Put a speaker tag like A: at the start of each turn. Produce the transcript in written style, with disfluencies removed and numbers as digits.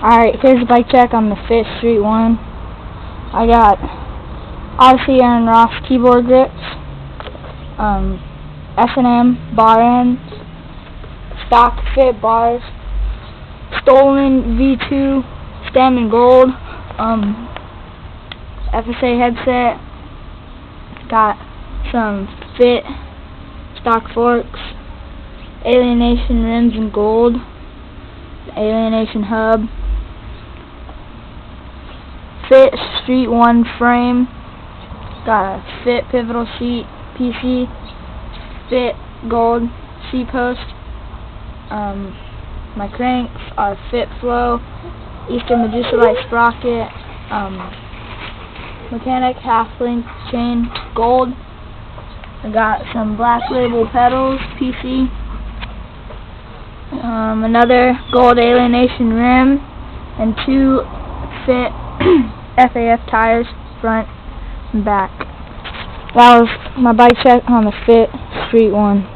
A: Alright, here's the bike check on the Fit Street 1. I got Odyssey Aaron Ross keyboard grips, S&M bar ends, stock Fit bars, stolen V2 stem in gold, FSA headset, got some Fit stock forks, Alienation rims in gold, Alienation hub, Fit Street 1 frame, got a Fit pivotal seat PC, Fit gold seat post. My cranks are Fit Flow, Eastern Medusa Light sprocket, Mechanic half length chain gold. I got some Black Label pedals PC, another gold Alienation rim, and 2 Fit FAF tires front and back. That was my bike check on the Fit Street 1.